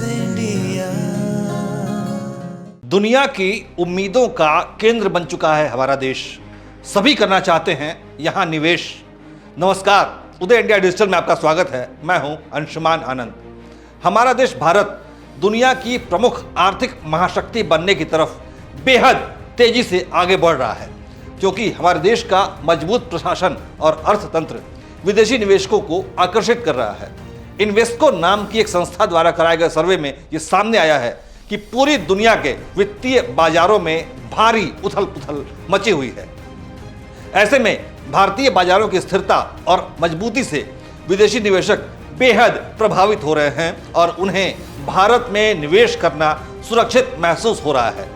India. दुनिया की उम्मीदों का केंद्र बन चुका है हमारा देश। सभी करना चाहते हैं यहाँ निवेश। नमस्कार, उदय इंडिया डिजिटल में आपका स्वागत है। मैं हूँ अंशुमान आनंद। हमारा देश भारत दुनिया की प्रमुख आर्थिक महाशक्ति बनने की तरफ बेहद तेजी से आगे बढ़ रहा है, क्योंकि हमारे देश का मजबूत प्रशासन और अर्थतंत्र विदेशी निवेशकों को आकर्षित कर रहा है। इन्वेस्को नाम की एक संस्था द्वारा कराए गए सर्वे में ये सामने आया है कि पूरी दुनिया के वित्तीय बाजारों में भारी उथल पुथल मची हुई है। ऐसे में भारतीय बाजारों की स्थिरता और मजबूती से विदेशी निवेशक बेहद प्रभावित हो रहे हैं और उन्हें भारत में निवेश करना सुरक्षित महसूस हो रहा है।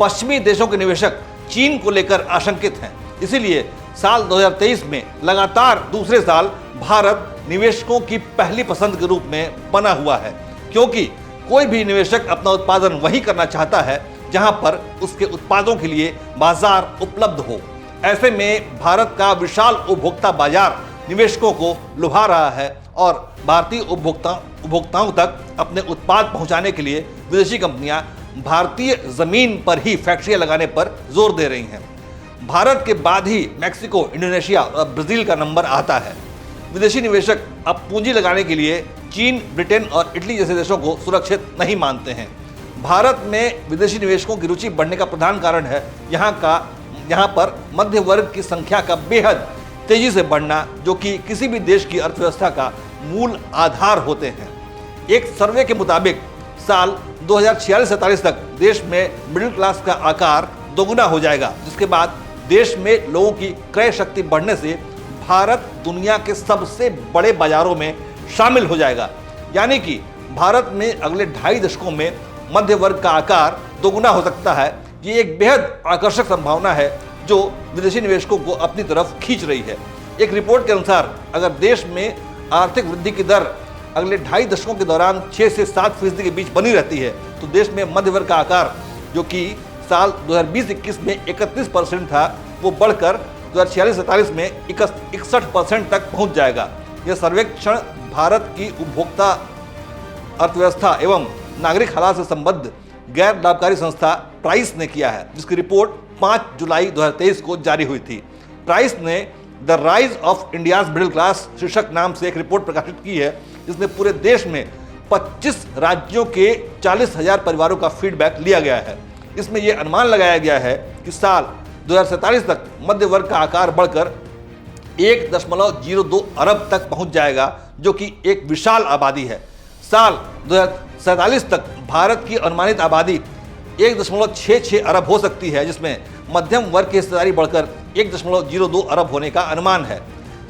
पश्चिमी देशों के निवेशक चीन को लेकर आशंकित हैं। इसीलिए साल 2023 में लगातार दूसरे साल भारत निवेशकों की पहली पसंद के रूप में बना हुआ है, क्योंकि कोई भी निवेशक अपना उत्पादन वहीं करना चाहता है जहां पर उसके उत्पादों के लिए बाजार उपलब्ध हो। ऐसे में भारत का विशाल उपभोक्ता बाजार निवेशकों को लुभा रहा है और भारतीय उपभोक्ताओं तक अपने उत्पाद पहुंचाने के लिए विदेशी कंपनियां भारतीय जमीन पर ही फैक्ट्रियां लगाने पर जोर दे रही हैं। भारत के बाद ही मैक्सिको, इंडोनेशिया और ब्राजील का नंबर आता है। विदेशी निवेशक अब पूंजी लगाने के लिए चीन, ब्रिटेन और इटली जैसे देशों को सुरक्षित नहीं मानते हैं। भारत में विदेशी निवेशकों की रुचि बढ़ने का प्रधान कारण है यहाँ पर मध्य वर्ग की संख्या का बेहद तेजी से बढ़ना, जो कि किसी भी देश की अर्थव्यवस्था का मूल आधार होते हैं। एक सर्वे के मुताबिक साल 2046-47 तक देश में मिडिल क्लास का आकार दोगुना हो जाएगा, जिसके बाद देश में लोगों की क्रय शक्ति बढ़ने से भारत दुनिया के सबसे बड़े बाजारों में शामिल हो जाएगा। यानी कि भारत में अगले 2.5 दशकों में मध्य वर्ग का आकार दोगुना हो सकता है। ये एक बेहद आकर्षक संभावना है जो विदेशी निवेशकों को अपनी तरफ खींच रही है। एक रिपोर्ट के अनुसार अगर देश में आर्थिक वृद्धि की दर अगले 2.5 दशकों के दौरान 6 से 7% के बीच बनी रहती है, तो देश में मध्य वर्ग का आकार, जो कि साल 2020-21 में 31% था, वो बढ़कर 2046-47 में 61% तक पहुंच जाएगा। यह सर्वेक्षण भारत की उपभोक्ता अर्थव्यवस्था एवं नागरिक हालात से संबद्ध गैर लाभकारी संस्था प्राइस ने किया है, जिसकी रिपोर्ट 5 जुलाई 2023 को जारी हुई थी। प्राइस ने the rise of India's middle class शीर्षक नाम से एक रिपोर्ट प्रकाशित की है, जिसमें पूरे देश में 25 राज्यों के 40,000 परिवारों का फीडबैक लिया गया है। इसमें यह अनुमान लगाया गया है कि साल 2047 तक मध्य वर्ग का आकार बढ़कर 1.02 अरब तक पहुंच जाएगा, जो कि एक विशाल आबादी है। साल 2047 तक भारत की अनुमानित आबादी 1.66 अरब हो सकती है, जिसमें मध्यम वर्ग की हिस्सेदारी बढ़कर 1.02 अरब होने का अनुमान है।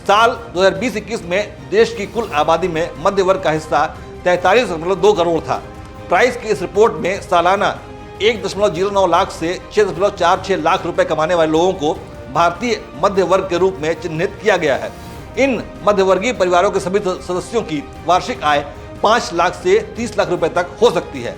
साल 2020-21 में देश की कुल आबादी में मध्य वर्ग का हिस्सा 43.2 करोड़ था। प्राइस की इस रिपोर्ट में सालाना 1.09 लाख से 6.46 लाख रुपए कमाने वाले लोगों को भारतीय मध्य वर्ग के रूप में चिन्हित किया गया है। इन मध्यवर्गीय परिवारों के सभी सदस्यों की वार्षिक आय 5 लाख से 30 लाख रुपए तक हो सकती है।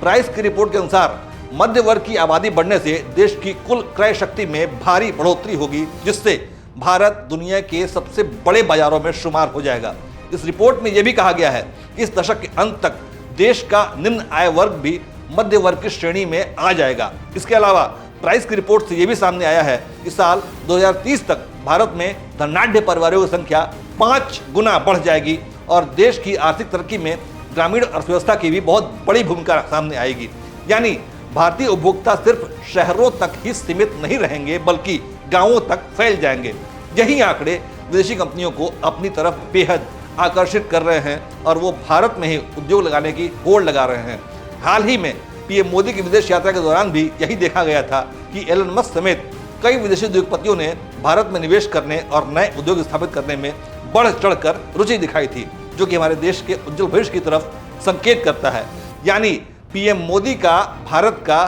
प्राइस की रिपोर्ट के अनुसार मध्य वर्ग की आबादी बढ़ने से देश की कुल क्रय शक्ति में भारी बढ़ोतरी होगी, जिससे भारत दुनिया के सबसे बड़े बाजारों में शुमार हो जाएगा। इस रिपोर्ट में यह भी कहा गया है कि इस दशक के अंत तक देश का निम्न आय वर्ग भी मध्य वर्ग की श्रेणी में आ जाएगा। इसके अलावा प्राइस की रिपोर्ट से यह भी सामने आया है कि साल 2030 तक भारत में धनाढ्य परिवारों की संख्या 5 गुना बढ़ जाएगी और देश की आर्थिक तरक्की में ग्रामीण अर्थव्यवस्था की भी बहुत बड़ी भूमिका सामने आएगी। यानी भारतीय उपभोक्ता सिर्फ शहरों तक ही सीमित नहीं रहेंगे, बल्कि गांवों तक फैल जाएंगे। यही आंकड़े विदेशी कंपनियों को अपनी तरफ बेहद आकर्षित कर रहे हैं और वो भारत में ही उद्योग लगाने की होड़ लगा रहे हैं। हाल ही में पीएम मोदी की विदेश यात्रा के दौरान भी यही देखा गया था कि एलन मस्क समेत कई विदेशी उद्योगपतियों ने भारत में निवेश करने और नए उद्योग स्थापित करने में बढ़ चढ़कर रुचि दिखाई थी, जो कि हमारे देश के उज्जवल भविष्य की तरफ संकेत करता है। यानी पीएम मोदी का भारत का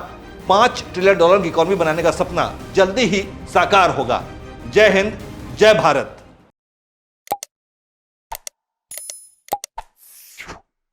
$5 ट्रिलियन की इकॉनमी बनाने का सपना जल्दी ही साकार होगा। जय हिंद, जय भारत।